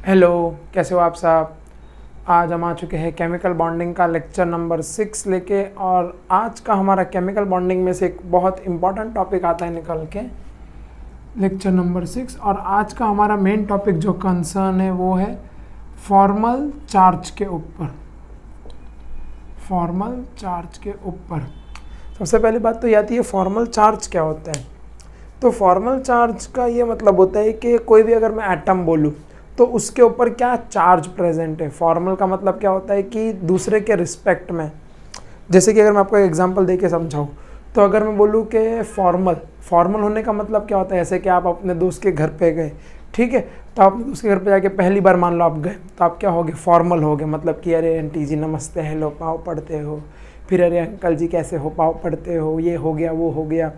Hello, कैसे हो आप साहब। आज हम आ चुके हैं केमिकल बॉन्डिंग का लेक्चर नंबर 6 लेके। और आज का हमारा केमिकल बॉन्डिंग में से एक बहुत इम्पॉर्टेंट टॉपिक आता है निकल के, लेक्चर नंबर 6। और आज का हमारा मेन टॉपिक जो कंसर्न है वो है फॉर्मल चार्ज के ऊपर। फॉर्मल चार्ज के ऊपर सबसे पहली बात तो ये आती है, फॉर्मल चार्ज क्या होता है। तो फॉर्मल चार्ज का ये मतलब होता है कि कोई भी अगर मैं एटम बोलूँ तो उसके ऊपर क्या चार्ज प्रेजेंट है। फॉर्मल का मतलब क्या होता है कि दूसरे के रिस्पेक्ट में। जैसे कि अगर मैं आपको एक एग्जांपल दे के समझाऊँ, तो अगर मैं बोलूँ कि फॉर्मल होने का मतलब क्या होता है, जैसे कि आप अपने दोस्त के घर पे गए, ठीक है, तो आप दोस्त के घर पे जाके पहली बार मान लो आप गए, तो आप क्या हो गए, फॉर्मल हो गए। मतलब कि अरे आंटी जी नमस्ते, हेलो, पाँव पढ़ते हो। फिर अरे अंकल जी कैसे हो, पाँव पढ़ते हो, ये हो गया वो हो गया।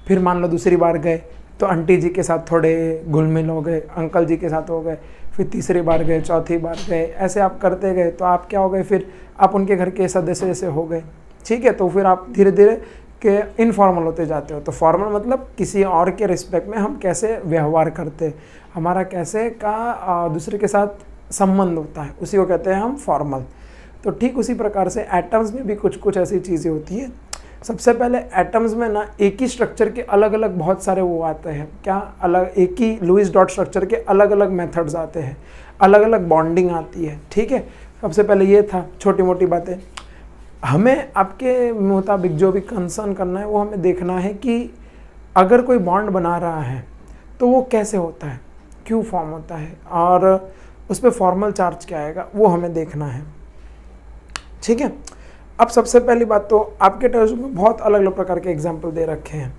फिर मान लो दूसरी बार गए तो आंटी जी के साथ थोड़े घुल मिल हो गए, अंकल जी के साथ हो गए। फिर तीसरी बार गए, चौथी बार गए, ऐसे आप करते गए तो आप क्या हो गए, फिर आप उनके घर के सदस्य जैसे हो गए, ठीक है। तो फिर आप धीरे धीरे के इनफॉर्मल होते जाते हो। तो फॉर्मल मतलब किसी और के रिस्पेक्ट में हम कैसे व्यवहार करते, हमारा कैसे का दूसरे के साथ संबंध होता है, उसी को कहते हैं हम फॉर्मल। तो ठीक उसी प्रकार से एटम्स में भी कुछ कुछ ऐसी चीज़ें होती है। सबसे पहले एटम्स में ना एक ही स्ट्रक्चर के अलग अलग बहुत सारे वो आते हैं, क्या अलग, एक ही लुईस डॉट स्ट्रक्चर के अलग अलग मेथड्स आते हैं, अलग अलग बॉन्डिंग आती है, ठीक है। सबसे पहले ये था छोटी मोटी बातें। हमें आपके मुताबिक जो भी कंसर्न करना है वो हमें देखना है कि अगर कोई बॉन्ड बना रहा है तो वो कैसे होता है, क्यों फॉर्म होता है, और उस पर फॉर्मल चार्ज क्या आएगा, वो हमें देखना है, ठीक है। अब सबसे पहली बात तो आपके टेक्स्ट में बहुत अलग अलग प्रकार के एग्जाम्पल दे रखे हैं।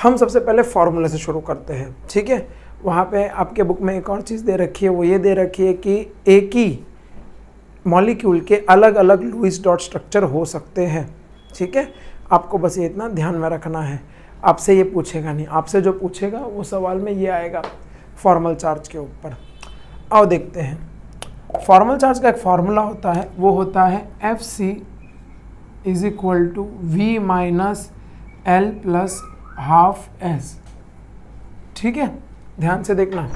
हम सबसे पहले फॉर्मूले से शुरू करते हैं, ठीक है। वहाँ पे आपके बुक में एक और चीज़ दे रखी है, वो ये दे रखी है कि एक ही मॉलिक्यूल के अलग अलग लुईस डॉट स्ट्रक्चर हो सकते हैं, ठीक है। आपको बस ये इतना ध्यान में रखना है। आपसे ये पूछेगा नहीं, आपसे जो पूछेगा वो सवाल में ये आएगा फॉर्मल चार्ज के ऊपर। आओ देखते हैं। फॉर्मल चार्ज का एक फार्मूला होता है, वो होता है Fc is equal to v minus l plus half s, ठीक है। ध्यान से देखना,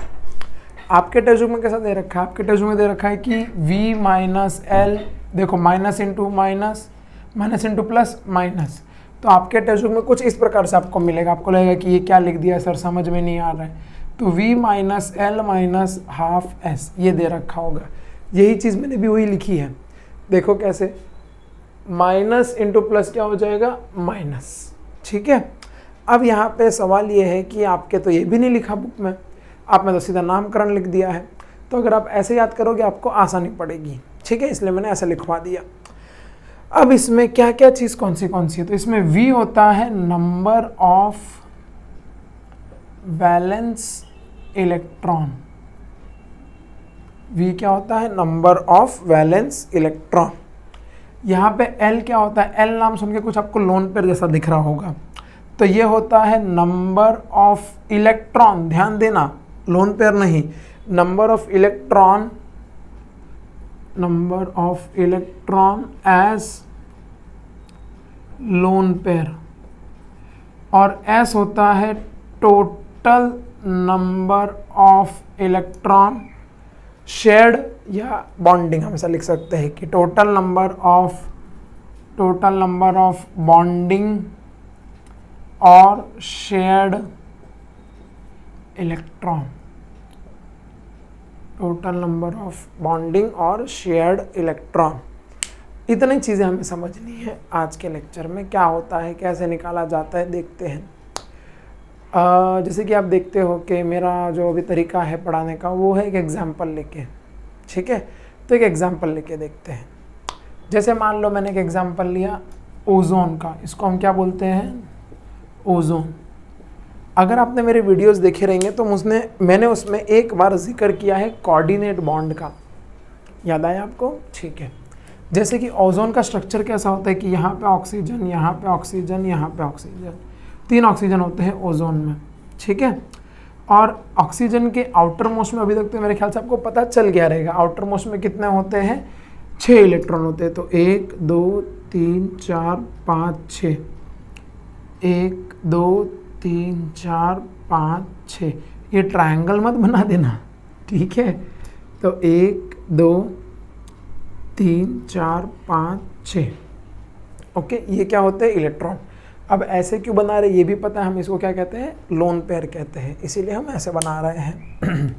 आपके टेक्स्ट में कैसा दे रखा है, आपके टेक्स्ट में दे रखा है कि v माइनस एल, देखो minus into minus, minus into plus minus. तो आपके टेक्स्ट में कुछ इस प्रकार से आपको मिलेगा, आपको लगेगा कि ये क्या लिख दिया सर, समझ में नहीं आ रहा है। तो v minus L minus half S ये दे रखा होगा। यही चीज़ मैंने भी वही लिखी है, देखो कैसे, माइनस इंटू प्लस क्या हो जाएगा, माइनस, ठीक है। अब यहाँ पे सवाल ये है कि आपके तो ये भी नहीं लिखा बुक में, आपने तो सीधा नामकरण लिख दिया है। तो अगर आप ऐसे याद करोगे आपको आसानी पड़ेगी, ठीक है, इसलिए मैंने ऐसे लिखवा दिया। अब इसमें क्या क्या चीज़ कौन सी है, तो इसमें V होता है number of valence electron. V क्या होता है, नंबर ऑफ वैलेंस इलेक्ट्रॉन। यहाँ पे L क्या होता है, L नाम सुन के कुछ आपको लोन पेयर जैसा दिख रहा होगा, तो ये होता है नंबर ऑफ इलेक्ट्रॉन। ध्यान देना, लोन पेयर नहीं, number of electron, number of electron as lone pair. और S होता है total number of electron shared या बॉन्डिंग, हमेशा लिख सकते हैं कि टोटल नंबर ऑफ बॉन्डिंग और shared electron, total number of bonding और शेयर्ड इलेक्ट्रॉन। इतनी चीज़ें हमें समझनी है आज के लेक्चर में, क्या होता है, कैसे निकाला जाता है, देखते हैं। जैसे कि आप देखते हो कि मेरा जो अभी तरीका है पढ़ाने का वो है एक एग्जाम्पल लेके, ठीक है। तो एक एग्जाम्पल लेके देखते हैं। जैसे मान लो मैंने एक एग्जाम्पल लिया ओजोन का, इसको हम क्या बोलते हैं, ओजोन। अगर आपने मेरे वीडियोस देखे रहेंगे तो मैंने उसमें एक बार जिक्र किया है कोऑर्डिनेट बॉन्ड का, याद आया आपको, ठीक है। जैसे कि ओजोन का स्ट्रक्चर कैसा होता है कि यहाँ पे ऑक्सीजन, यहाँ पे ऑक्सीजन, यहाँ पे ऑक्सीजन, 3 ऑक्सीजन होते हैं ओजोन में, ठीक है। और ऑक्सीजन के आउटर मोस्ट में अभी तक तो मेरे ख्याल से आपको पता चल गया रहेगा, आउटर मोस्ट में कितने होते हैं, 6 इलेक्ट्रॉन होते हैं। तो 1 2 3 4 5 6, 1 2 3 4 5 6, ये ट्रायंगल मत बना देना, ठीक है। तो 1 2 3 4 5 6। ओके, ये क्या होते हैं? इलेक्ट्रॉन। अब ऐसे क्यों बना रहे ये भी पता है, हम इसको क्या कहते हैं? लोन पेयर कहते हैं, इसीलिए हम ऐसे बना रहे हैं।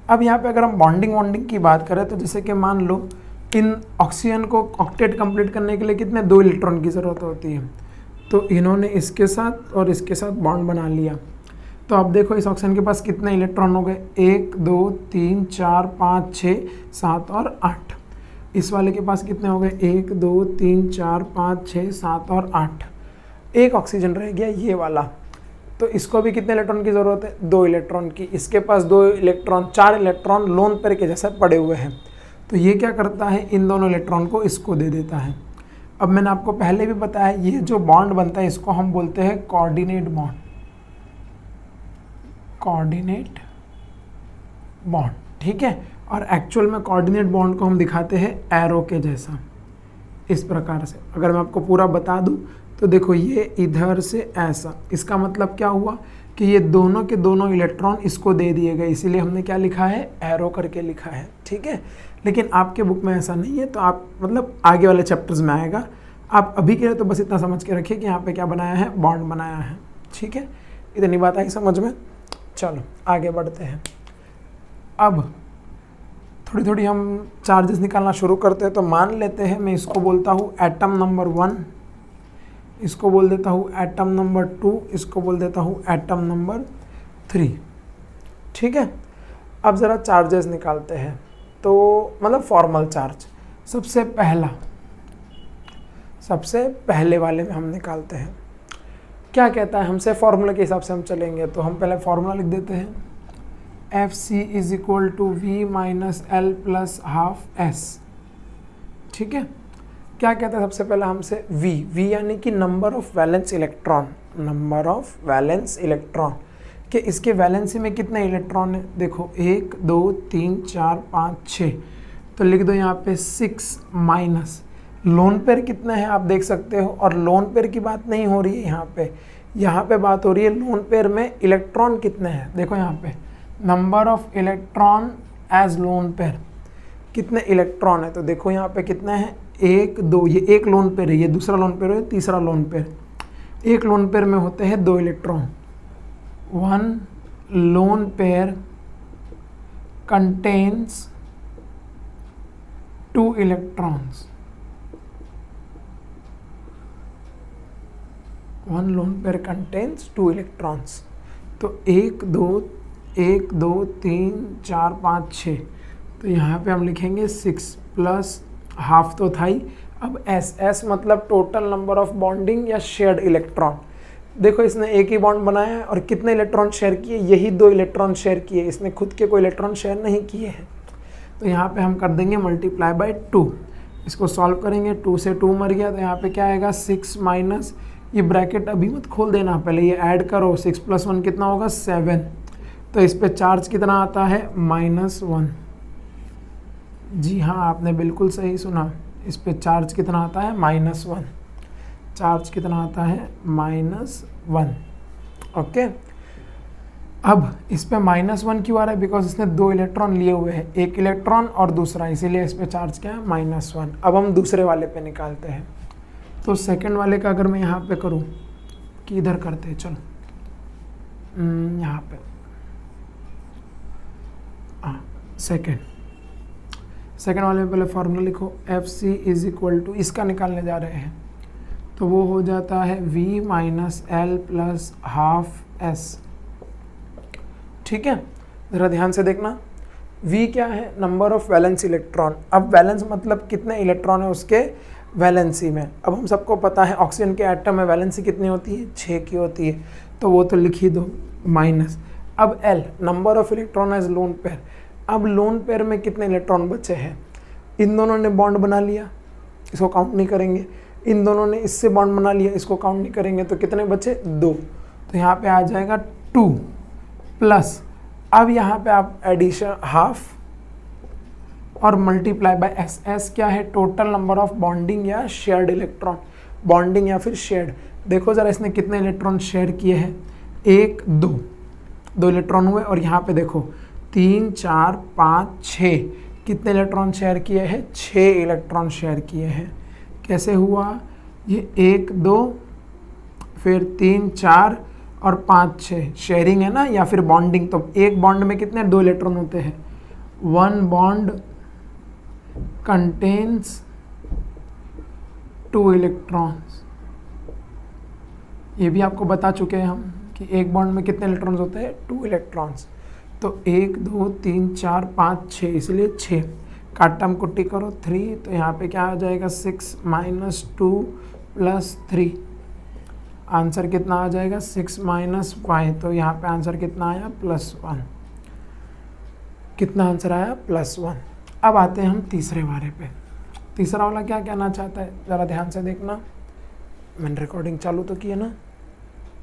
अब यहाँ पे अगर हम बॉन्डिंग की बात करें तो जैसे कि मान लो इन ऑक्सीजन को ऑक्टेट कंप्लीट करने के लिए कितने 2 इलेक्ट्रॉन की ज़रूरत होती है, तो इन्होंने इसके साथ और इसके साथ बॉन्ड बना लिया। तो अब देखो इस ऑक्सीजन के पास कितने इलेक्ट्रॉन हो गए? 1 2 3 4 5 6 7 और 8। इस वाले के पास कितने हो गए? 1 2 3 4 5 6 7 और 8। एक ऑक्सीजन रह गया ये वाला, तो इसको भी कितने इलेक्ट्रॉन की ज़रूरत है? 2 इलेक्ट्रॉन की। इसके पास 2 इलेक्ट्रॉन, 4 इलेक्ट्रॉन लोन पेयर के जैसे पड़े हुए हैं। तो ये क्या करता है? इन दोनों इलेक्ट्रॉन को इसको दे देता है। अब मैंने आपको पहले भी बताया ये जो बॉन्ड बनता है इसको हम बोलते हैं कोऑर्डिनेट बॉन्ड। कोऑर्डिनेट बॉन्ड, ठीक है। और एक्चुअल में कोऑर्डिनेट बॉन्ड को हम दिखाते हैं एरो के जैसा, इस प्रकार से। अगर मैं आपको पूरा बता दूं तो देखो ये इधर से ऐसा, इसका मतलब क्या हुआ कि ये दोनों के दोनों इलेक्ट्रॉन इसको दे दिए गए, इसीलिए हमने क्या लिखा है? एरो करके लिखा है, ठीक है। लेकिन आपके बुक में ऐसा नहीं है, तो आप मतलब आगे वाले चैप्टर्स में आएगा। आप अभी के लिए तो बस इतना समझ के रखिए कि यहाँ पे क्या बनाया है? बॉन्ड बनाया है, ठीक है। इतनी बात आई समझ में? चलो आगे बढ़ते हैं। अब थोड़ी थोड़ी हम चार्जेस निकालना शुरू करते हैं। तो मान लेते हैं मैं इसको बोलता हूँ एटम नंबर 1, इसको बोल देता हूँ एटम नंबर 2, इसको बोल देता हूँ एटम नंबर 3, ठीक है। अब ज़रा चार्जेस निकालते हैं। तो मतलब फॉर्मल चार्ज सबसे पहले वाले में हम निकालते हैं। क्या कहता है हमसे? फॉर्मूला के हिसाब से हम चलेंगे, तो हम पहले फॉर्मूला लिख देते हैं। FC is equal to V minus L plus half S, ठीक है। क्या कहता है सबसे पहले हमसे? V यानी कि number of valence electron, number of valence electron कि इसके वैलेंसी में कितने इलेक्ट्रॉन है? देखो 1 2 3 4 5 6, तो लिख दो यहाँ पे 6 माइनस लोन पेयर कितने हैं आप देख सकते हो। और लोन पेयर की बात नहीं हो रही है यहाँ पे बात हो रही है लोन पेयर में इलेक्ट्रॉन कितने हैं। देखो यहाँ पे number of electron as lone pair, कितने इलेक्ट्रॉन है? तो देखो यहाँ पे कितने हैं? 1 2, ये एक लोन पेयर है, ये दूसरा लोन पेयर है, तीसरा लोन पेयर। एक लोन पेयर में होते हैं 2 electron. 1 lone pair contains 2 electrons. 1 lone pair contains 2 electrons. तो 1 2 3 4 5 6, तो यहाँ पे हम लिखेंगे 6 प्लस हाफ तो था ही। अब S मतलब टोटल नंबर ऑफ बॉन्डिंग या शेयर्ड इलेक्ट्रॉन। देखो इसने एक ही बॉन्ड बनाया है और कितने इलेक्ट्रॉन शेयर किए? यही 2 इलेक्ट्रॉन शेयर किए, इसने खुद के कोई इलेक्ट्रॉन शेयर नहीं किए हैं। तो यहाँ पे हम कर देंगे मल्टीप्लाई बाय 2। इसको सॉल्व करेंगे, 2 से 2 मर गया, तो यहाँ पे क्या आएगा? 6 माइनस, ये ब्रैकेट अभी मत खोल देना, पहले ये ऐड करो। 6 + 1 कितना होगा? 7। तो इस पे चार्ज कितना आता है? -1। जी हाँ, आपने बिल्कुल सही सुना, इस पे चार्ज कितना आता है? -1। चार्ज कितना आता है? -1। ओके, अब इस पे -1 क्यों आ रहा है? बिकॉज इसने 2 इलेक्ट्रॉन लिए हुए हैं, एक इलेक्ट्रॉन और दूसरा, इसीलिए इस पे चार्ज क्या है? -1। अब हम दूसरे वाले पे निकालते हैं। तो सेकंड वाले का अगर मैं यहाँ पे करूँ कि इधर करते हैं, चलो यहाँ पे सेकंड वाले में पहले फॉर्मूला लिखो। FC इज इक्वल टू, इसका निकालने जा रहे हैं, तो वो हो जाता है V minus L plus half S, ठीक है। ज़रा ध्यान से देखना, V क्या है? Number of valence electron. अब वैलेंस मतलब कितने इलेक्ट्रॉन है उसके वैलेंसी में। अब हम सबको पता है ऑक्सीजन के एटम में वैलेंसी कितनी होती है? 6 की होती है, तो वो तो लिख ही दो, माइनस। अब L number of electron as lone pair. अब लोन पेयर में कितने इलेक्ट्रॉन बचे हैं? इन दोनों ने बॉन्ड बना लिया, इसको काउंट नहीं करेंगे। इन दोनों ने इससे बॉन्ड बना लिया, इसको काउंट नहीं करेंगे। तो कितने बचे? 2। तो यहाँ पे आ जाएगा 2 प्लस, अब यहाँ पे आप एडिशन हाफ और मल्टीप्लाई बाय S। S क्या है? टोटल नंबर ऑफ बॉन्डिंग या शेयर्ड इलेक्ट्रॉन, बॉन्डिंग या फिर शेयर्ड। देखो ज़रा इसने कितने इलेक्ट्रॉन शेयर किए हैं? 1 2 इलेक्ट्रॉन हुए, और यहाँ पे देखो 3 4 5 6, कितने इलेक्ट्रॉन शेयर किए हैं? 6 इलेक्ट्रॉन शेयर किए हैं। कैसे हुआ? ये 1 2 फिर 3 4 और 5 6 शेयरिंग है ना, या फिर बॉन्डिंग। तो एक बॉन्ड में कितने? 2 इलेक्ट्रॉन होते हैं। 1 बॉन्ड कंटेन्स 2 इलेक्ट्रॉन्स। ये भी आपको बता चुके हैं हम कि एक बॉन्ड में कितने इलेक्ट्रॉन्स होते हैं? 2 इलेक्ट्रॉन्स। तो 1 2 3 4 5 6, इसलिए 6। काटम कुट्टी करो 3, तो यहाँ पे क्या आ जाएगा? 6 माइनस 2 प्लस 3। आंसर कितना आ जाएगा? 6 माइनस 5। तो यहाँ पे आंसर कितना आया? +1। कितना आंसर आया? +1। अब आते हैं हम तीसरे वाले पे। तीसरा वाला क्या कहना चाहता है? ज़रा ध्यान से देखना। मैंने रिकॉर्डिंग चालू तो की है ना?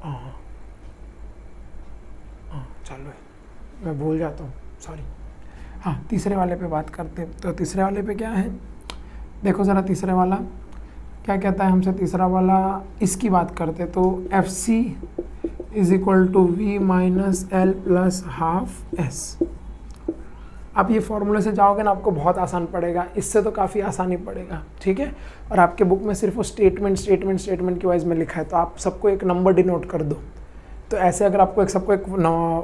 हाँ चालू है, मैं भूल जाता हूँ, सॉरी। हाँ, तीसरे वाले पे बात करते हैं। तो तीसरे वाले पे क्या है? देखो ज़रा तीसरे वाला क्या कहता है हमसे। तीसरा वाला इसकी बात करते तो FC = V - L + ½ आप ये फॉर्मूले से जाओगे ना, आपको बहुत आसान पड़ेगा। इससे तो काफ़ी आसानी पड़ेगा, ठीक है। और आपके बुक में सिर्फ वो स्टेटमेंट की वाइज में लिखा है, तो आप सबको एक नंबर डिनोट कर दो। तो ऐसे अगर आपको सबको एक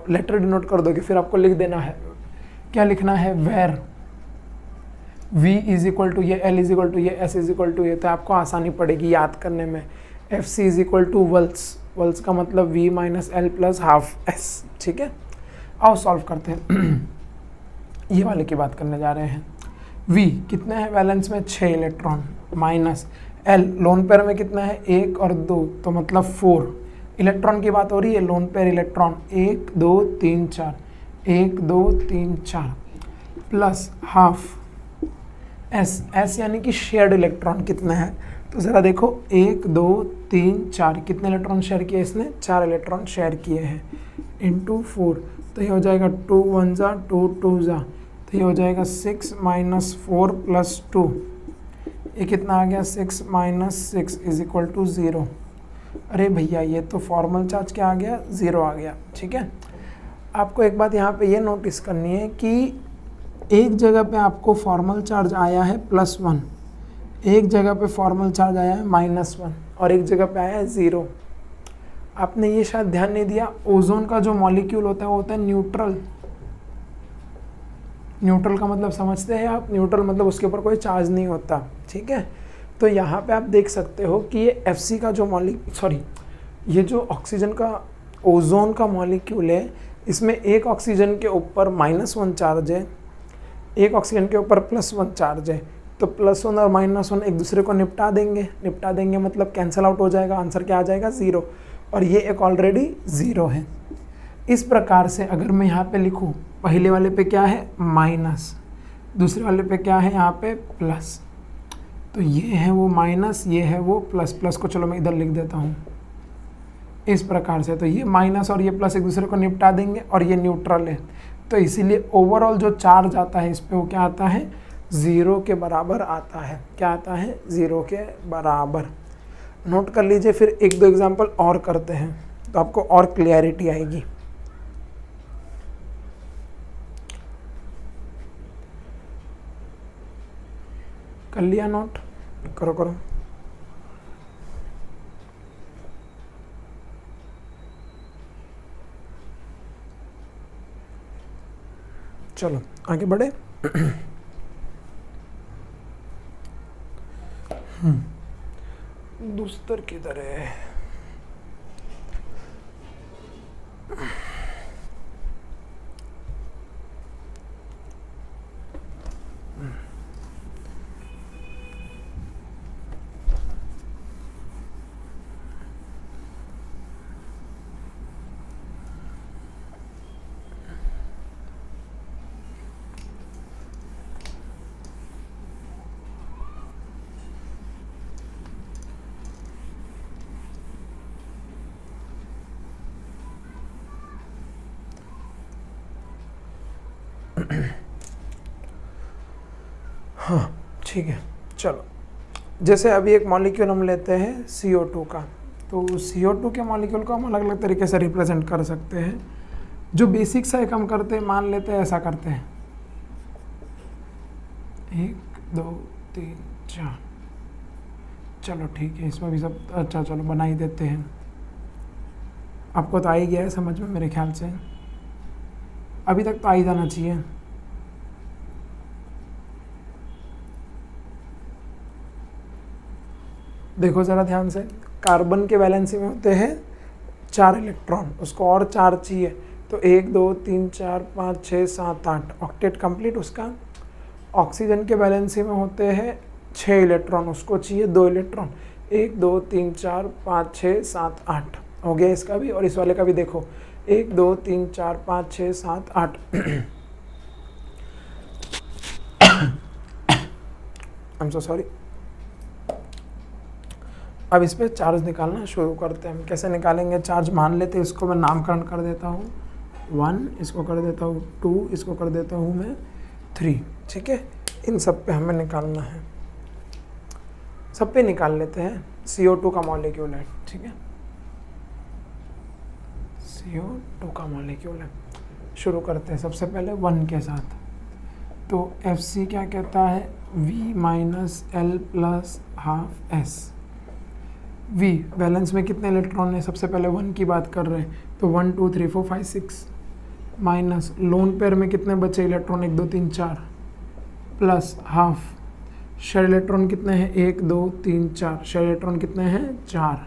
लेटर डिनोट कर दोगे, फिर आपको लिख देना है, क्या लिखना है? वेर V = ये, L = ये, S = ये। तो आपको आसानी पड़ेगी याद करने में। FC = वल्स का मतलब V - L + ½ ठीक है। आओ सॉल्व करते हैं। ये वाले की बात करने जा रहे हैं। V कितने हैं वैलेंस में? 6 electron minus L loan pair में कितना है? 1 और 2, तो मतलब 4 इलेक्ट्रॉन की बात हो रही है। Lone pair electron 1 2 3 4, 1 2 3 4 plus ½ S यानी कि शेयर्ड इलेक्ट्रॉन कितना है? तो ज़रा देखो 1 2 3 4 कितने इलेक्ट्रॉन शेयर किए इसने? 4 इलेक्ट्रॉन शेयर किए हैं इंटू 4। तो ये हो जाएगा 2 1 जा 2 2 जा, तो ये हो जाएगा 6 - 4 + 2। ये कितना आ गया? 6 - 6 = 0। अरे भैया ये तो फॉर्मल चार्ज क्या आ गया? 0 आ गया, ठीक है। आपको एक बात यहाँ पे ये नोटिस करनी है कि एक जगह पे आपको फॉर्मल चार्ज आया है +1, एक जगह पे फॉर्मल चार्ज आया है -1 और एक जगह पे आया है 0। आपने ये शायद ध्यान नहीं दिया, ओजोन का जो मॉलिक्यूल होता है वो होता है न्यूट्रल। न्यूट्रल का मतलब समझते हैं आप? न्यूट्रल मतलब उसके ऊपर कोई चार्ज नहीं होता, ठीक है। तो यहाँ पे आप देख सकते हो कि ये FC का जो ये जो ऑक्सीजन का ओजोन का मॉलिक्यूल है, इसमें एक ऑक्सीजन के ऊपर -1 चार्ज है, एक ऑक्सीजन के ऊपर +1 चार्ज है। तो +1 और -1 एक दूसरे को निपटा देंगे मतलब कैंसिल आउट हो जाएगा। आंसर क्या आ जाएगा? 0। और ये एक ऑलरेडी 0 है। इस प्रकार से अगर मैं यहाँ पे लिखूँ, पहले वाले पे क्या है? माइनस, दूसरे वाले पे क्या है? यहाँ पे प्लस। तो ये है वो माइनस, ये है वो प्लस। प्लस को चलो मैं इधर लिख देता हूँ इस प्रकार से। तो ये माइनस और ये प्लस एक दूसरे को निपटा देंगे और ये न्यूट्रल है, तो इसीलिए ओवरऑल जो चार्ज आता है इस पे वो क्या आता है? 0 के बराबर आता है। क्या आता है? 0 के बराबर। नोट कर लीजिए। फिर 1-2 एग्जाम्पल और करते हैं तो आपको और क्लियरिटी आएगी। कर लिया नोट? करो। चलो आगे बढ़े। दूसर किधर है? हाँ ठीक है। चलो, जैसे अभी एक मॉलिक्यूल हम लेते हैं CO2 का, तो CO2 के मॉलिक्यूल को हम अलग अलग तरीके से रिप्रेजेंट कर सकते हैं। जो बेसिक्स है हम करते हैं, मान लेते हैं ऐसा करते हैं 1 2 3 4, चलो ठीक है, इसमें भी सब अच्छा, चलो बना ही देते हैं। आपको तो आ ही गया है समझ में मेरे ख्याल से, अभी तक तो आ ही जाना चाहिए। देखो ज़रा ध्यान से, कार्बन के वैलेंसी में होते हैं 4 इलेक्ट्रॉन, उसको और 4 चाहिए, तो 1 2 3 4 5 6 7 8, ऑक्टेट कंप्लीट उसका। ऑक्सीजन के वैलेंसी में होते हैं 6 इलेक्ट्रॉन, उसको चाहिए 2 इलेक्ट्रॉन, 1 2 3 4 5 6 7 8, हो गया इसका भी। और इस वाले का भी देखो 1 2 3 4 5 6 7 8 आई एम सो सॉरी। अब इस पर चार्ज निकालना शुरू करते हैं। हम कैसे निकालेंगे चार्ज, मान लेते हैं इसको मैं नामकरण कर देता हूँ 1, इसको कर देता हूँ 2, इसको कर देता हूँ मैं 3, ठीक है। इन सब पे हमें निकालना है, सब पे निकाल लेते हैं। CO2 का मॉलिक्यूल है, ठीक है, CO2 का मॉलिक्यूल है। शुरू करते हैं सबसे पहले 1 के साथ, तो Fc क्या कहता है, V minus L plus half S। V balance में कितने इलेक्ट्रॉन है, सबसे पहले 1 की बात कर रहे हैं, तो 1 2 3 4 5 6, माइनस लोन पेयर में कितने बचे electron, 1 2 3 4, plus half share electron कितने हैं, 1 2 3 4, शेयर इलेक्ट्रॉन कितने हैं 4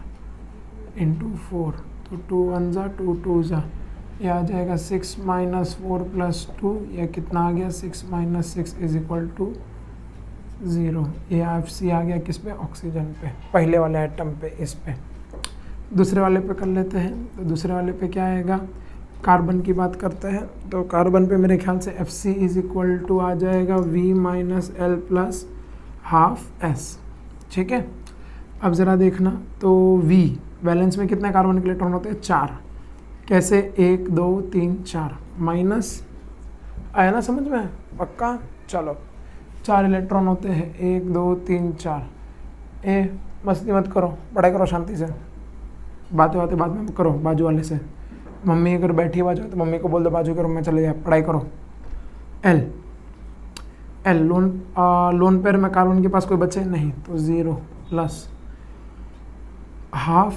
इंटू 4, तो 2 1 जा 2 2 जा, ये आ जाएगा 6 माइनस 4 प्लस 2, यह कितना आ गया 6 माइनस 6 इज इक्वल टू 0। ये Fc आ गया किस पे, ऑक्सीजन पे, पहले वाले एटम पे, इस पे। दूसरे वाले पे कर लेते हैं, तो दूसरे वाले पे क्या आएगा, कार्बन की बात करते हैं, तो कार्बन पे मेरे ख्याल से Fc इज इक्वल टू आ जाएगा V minus L plus half S, ठीक है। अब ज़रा देखना, तो V बैलेंस में कितने कार्बन के इलेक्ट्रॉन होते हैं, 4, कैसे 1 2 3 4, माइनस आया ना समझ में, पक्का। चलो 4 इलेक्ट्रॉन होते हैं, 1 2 3 4, मस्ती मत करो, पढ़ाई करो शांति से, बातें बाद में करो बाजू वाले से। मम्मी अगर बैठी है बाजू तो मम्मी को बोल दो बाजू के रूम में चले जाए, पढ़ाई करो। एल लोन पेयर में कार्बन के पास कोई बचे नहीं, तो 0 प्लस हाफ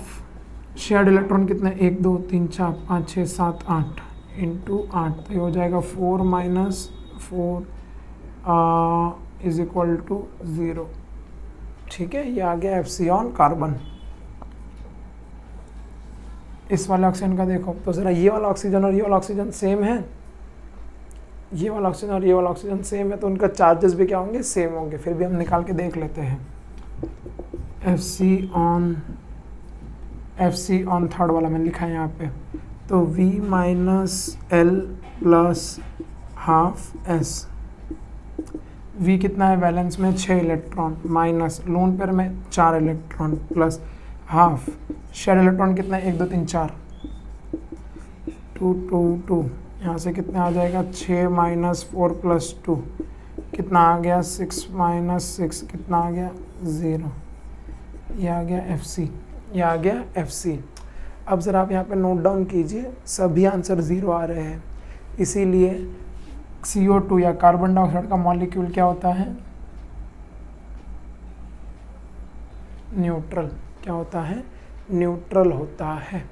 शेयर्ड इलेक्ट्रॉन कितने, 1 2 3 4 5 6 7 8 इंटू 8, तो ये हो जाएगा 4 माइनस 4 इज इक्वल टू 0, ठीक है। ये आ गया Fc ऑन कार्बन। इस वाले ऑक्सीजन का देखो, तो ज़रा ये वाला ऑक्सीजन और ये वाला ऑक्सीजन सेम है, ये वाला ऑक्सीजन और ये वाला ऑक्सीजन सेम है, तो उनका चार्जेस भी क्या होंगे, सेम होंगे। फिर भी हम निकाल के देख लेते हैं। Fc ऑन थर्ड वाला मैंने लिखा है यहाँ पे, तो V minus L plus half S। V कितना है बैलेंस में, 6 इलेक्ट्रॉन, माइनस लोन पेयर में 4 electron, plus half share electron कितना है, 1 2 3 4, 2 2 2, यहाँ से कितना आ जाएगा 6 माइनस 4 प्लस 2, कितना आ गया 6 माइनस 6, कितना आ गया 0। ये आ गया Fc, ये आ गया Fc। अब ज़रा आप यहाँ पे नोट डाउन कीजिए, सभी आंसर 0 आ रहे हैं, इसीलिए CO2 या कार्बन डाइऑक्साइड का मॉलिक्यूल क्या होता है, न्यूट्रल। क्या होता है, न्यूट्रल होता है,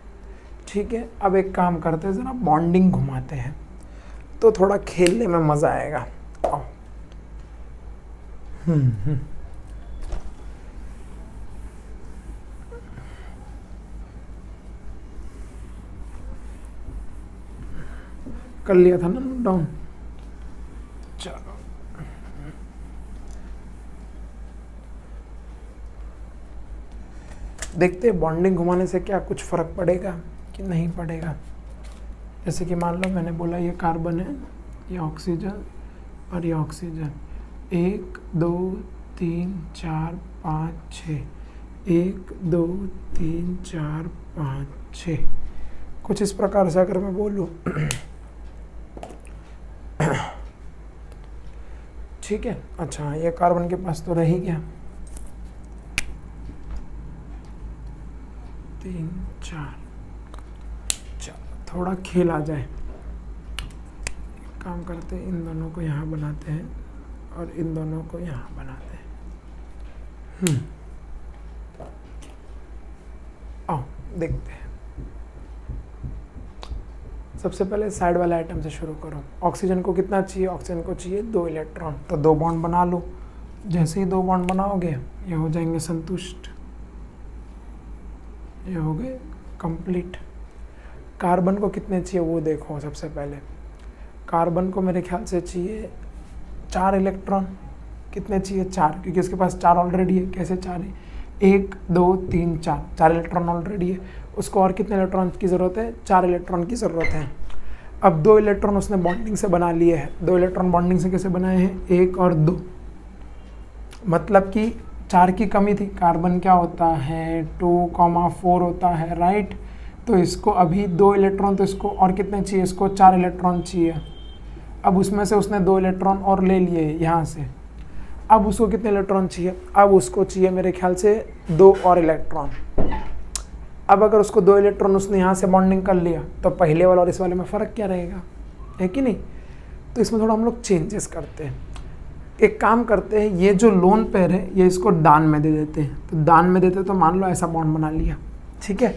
ठीक है। अब एक काम करते हैं, ज़रा बॉन्डिंग घुमाते हैं, तो थोड़ा खेलने में मज़ा आएगा। आओ। कर लिया था ना नोट डाउन, चलो देखते हैं बॉन्डिंग घुमाने से क्या कुछ फ़र्क पड़ेगा कि नहीं पड़ेगा। जैसे कि मान लो मैंने बोला ये कार्बन है, ये ऑक्सीजन और ये ऑक्सीजन, 1 2 3 4 5 6, 1 2 3 4 5 6, कुछ इस प्रकार से अगर मैं बोलूँ ठीक है। अच्छा, ये कार्बन के पास तो रह ही गया, 3 4, चलो थोड़ा खेल आ जाए। काम करते हैं, इन दोनों को यहाँ बनाते हैं और इन दोनों को यहाँ बनाते हैं। आओ देखते हैं। सबसे पहले साइड वाले आइटम से शुरू करो। ऑक्सीजन को कितना चाहिए? ऑक्सीजन को चाहिए 2 इलेक्ट्रॉन, तो 2 बॉन्ड बना लो। जैसे ही 2 बॉन्ड बनाओगे ये हो जाएंगे संतुष्ट, ये हो गए कंप्लीट। कार्बन को कितने चाहिए वो देखो। सबसे पहले कार्बन को मेरे ख्याल से चाहिए 4 इलेक्ट्रॉन। कितने चाहिए? 4, क्योंकि इसके पास 4 ऑलरेडी है। कैसे 4 है? 1 2 3 4 इलेक्ट्रॉन ऑलरेडी है। उसको और कितने इलेक्ट्रॉन की ज़रूरत है? 4 इलेक्ट्रॉन की ज़रूरत है। अब 2 इलेक्ट्रॉन उसने बॉन्डिंग से बना लिए हैं। 2 इलेक्ट्रॉन बॉन्डिंग से कैसे बनाए हैं? 1 और 2, मतलब कि 4 की कमी थी। कार्बन क्या होता है? 2,4 होता है, राइट। तो इसको अभी 2 इलेक्ट्रॉन, तो इसको और कितने चाहिए? इसको 4 इलेक्ट्रॉन चाहिए। अब उसमें से उसने 2 इलेक्ट्रॉन और ले लिए यहाँ से। अब उसको कितने इलेक्ट्रॉन चाहिए? अब उसको चाहिए मेरे ख्याल से 2 और इलेक्ट्रॉन। अब अगर उसको 2 इलेक्ट्रॉन उसने यहाँ से बॉन्डिंग कर लिया तो पहले वाले और इस वाले में फ़र्क क्या रहेगा? है कि नहीं? तो इसमें थोड़ा हम लोग चेंजेस करते हैं। एक काम करते हैं, ये जो लोन पेयर है ये इसको दान में दे देते हैं। तो दान में देते तो मान लो ऐसा बॉन्ड बना लिया, ठीक है।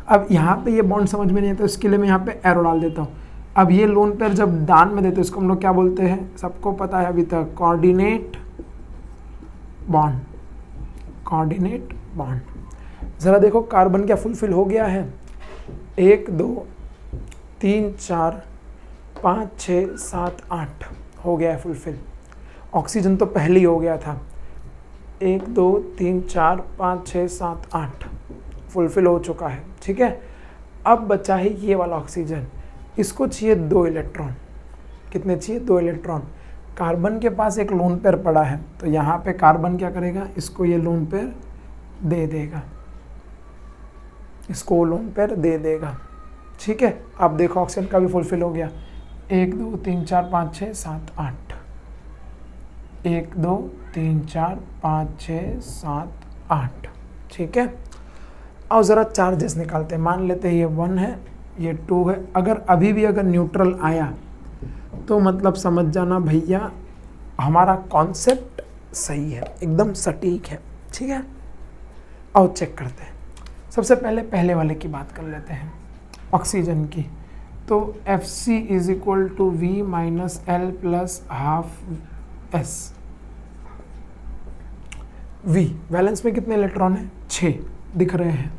अब यहाँ पे ये बॉन्ड समझ में नहीं आता, इसके लिए मैं यहाँ पे एरो डाल देता हूँ। अब ये लोन पेयर जब दान में देते हैं इसको हम लोग क्या बोलते हैं? सबको पता है अभी तक, कोऑर्डिनेट बॉन्ड। Coordinate bond. ज़रा देखो कार्बन क्या फुलफिल हो गया है? 1 2 3 4 5 6 7 8 हो गया है फुलफिल। ऑक्सीजन तो पहले ही हो गया था। 1 2 3 4 5 6 7 8 फुलफिल हो चुका है, ठीक है। अब बचा है ये वाला ऑक्सीजन, इसको चाहिए 2 इलेक्ट्रॉन। कितने चाहिए? 2 इलेक्ट्रॉन। कार्बन के पास एक लोन पेयर पड़ा है, तो यहाँ पे कार्बन क्या करेगा? इसको ये लोन पेयर दे देगा, इसको लोन पेयर दे देगा, ठीक है। अब देखो ऑक्सीजन का भी फुलफिल हो गया। 1 2 3 4 5 6 7 8, 1 2 3 4 5 6 7 8, ठीक है। और ज़रा चार्जेस निकालते हैं। मान लेते हैं ये 1 है, ये 2 है। अगर अभी भी अगर न्यूट्रल आया तो मतलब समझ जाना भैया हमारा कॉन्सेप्ट सही है, एकदम सटीक है, ठीक है। और चेक करते हैं। सबसे पहले वाले की बात कर लेते हैं, ऑक्सीजन की। तो Fc is equal to V minus L plus half S। V valence में कितने इलेक्ट्रॉन है? 6 दिख रहे हैं।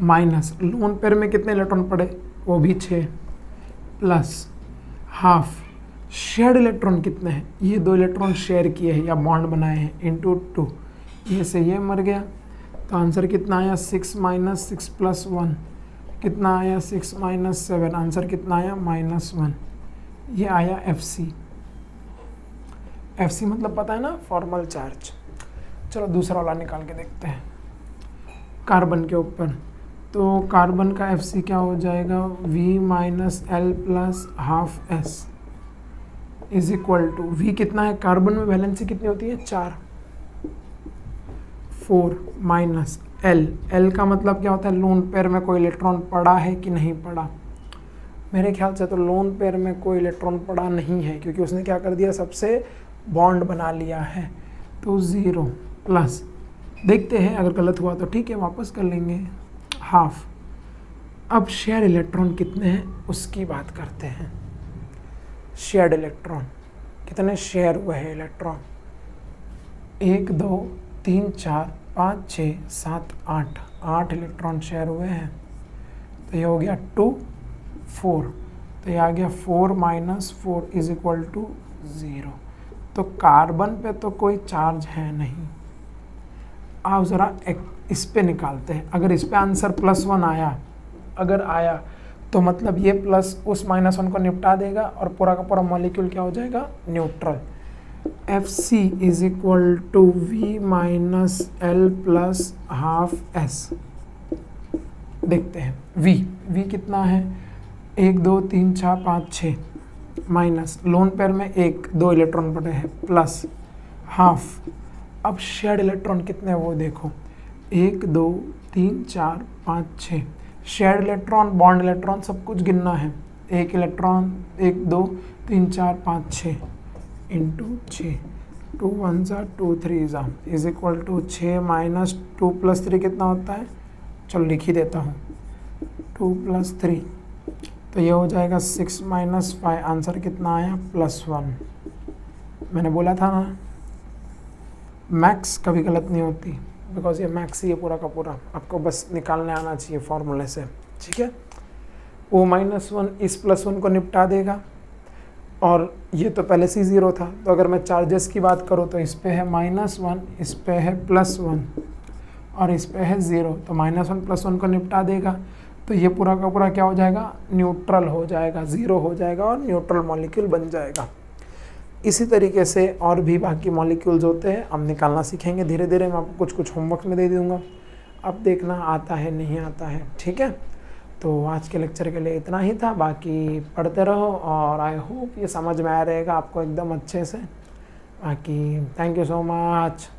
माइनस लोन पेयर में कितने इलेक्ट्रॉन पड़े? वो भी 6, प्लस हाफ शेयर्ड इलेक्ट्रॉन कितने हैं? ये 2 इलेक्ट्रॉन शेयर किए हैं या बॉन्ड बनाए हैं, इंटू 2। ये से ये मर गया, तो आंसर कितना आया? 6 माइनस 6 प्लस 1 कितना आया? 6 माइनस 7। आंसर कितना आया? -1। ये आया Fc। Fc मतलब पता है ना, फॉर्मल चार्ज। चलो दूसरा वाला निकाल के देखते हैं कार्बन के ऊपर। तो कार्बन का Fc क्या हो जाएगा? V minus L plus half S is equal to, V कितना है? कार्बन में वैलेंसी कितनी होती है? 4 4 माइनस L का मतलब क्या होता है? लोन पेयर में कोई इलेक्ट्रॉन पड़ा है कि नहीं पड़ा? मेरे ख्याल से तो लोन पेयर में कोई इलेक्ट्रॉन पड़ा नहीं है, क्योंकि उसने क्या कर दिया? सबसे बॉन्ड बना लिया है। तो 0 प्लस, देखते हैं अगर गलत हुआ तो ठीक है वापस कर लेंगे, हाफ। अब शेयर इलेक्ट्रॉन कितने हैं उसकी बात करते हैं। शेयर्ड इलेक्ट्रॉन कितने शेयर हुए हैं इलेक्ट्रॉन? 1 2 3 4 5 6 7 8 8 इलेक्ट्रॉन शेयर हुए हैं। तो ये हो गया 2 4, तो ये आ गया 4 माइनस 4 इज इक्वल टू 0। तो कार्बन पे तो कोई चार्ज है नहीं। आप ज़रा इस पे निकालते हैं। अगर इस पे आंसर +1 आया, अगर आया तो मतलब ये प्लस उस -1 को निपटा देगा और पूरा का पूरा मॉलिक्यूल क्या हो जाएगा? Neutral. Fc is equal to V minus L plus half S। देखते हैं V कितना है? 1 2 3 4 5 6 माइनस लोन पेयर में 1 2 इलेक्ट्रॉन पड़े हैं, प्लस हाफ। अब शेयर्ड इलेक्ट्रॉन कितने हैं वो देखो, 1 2 3 4 5 6। शेयर्ड इलेक्ट्रॉन, बॉन्ड इलेक्ट्रॉन सब कुछ गिनना है। एक इलेक्ट्रॉन, 1 2 3 4 5 6 इंटू 6, 2 1 ज़ा 2 3 ज़ा is equal to 6 minus 2 plus 3 कितना होता है, चलो लिख ही देता हूँ, 2 प्लस 3, तो ये हो जाएगा 6 माइनस 5, आंसर कितना आया +1। मैंने बोला था ना मैक्स कभी गलत नहीं होती, बिकॉज ये मैक्स ही है पूरा का पूरा, आपको बस निकालने आना चाहिए फॉर्मूले से, ठीक है। O-1 इस +1 को निपटा देगा, और ये तो पहले से 0 था, तो अगर मैं चार्जेस की बात करूँ तो इस पे है -1, इस पे है +1 और इस पे है 0, तो -1 +1 को निपटा देगा, तो ये पूरा का पूरा क्या हो जाएगा, न्यूट्रल हो जाएगा, 0 हो जाएगा और न्यूट्रल मॉलिक्यूल बन जाएगा। इसी तरीके से और भी बाकी मॉलिक्यूल्स होते हैं, हम निकालना सीखेंगे धीरे धीरे, मैं आपको कुछ कुछ होमवर्क में दे दूँगा, अब देखना आता है नहीं आता है, ठीक है। तो आज के लेक्चर के लिए इतना ही था, बाकी पढ़ते रहो और आई होप ये समझ में आ रहेगा आपको एकदम अच्छे से। बाकी थैंक यू सो मच।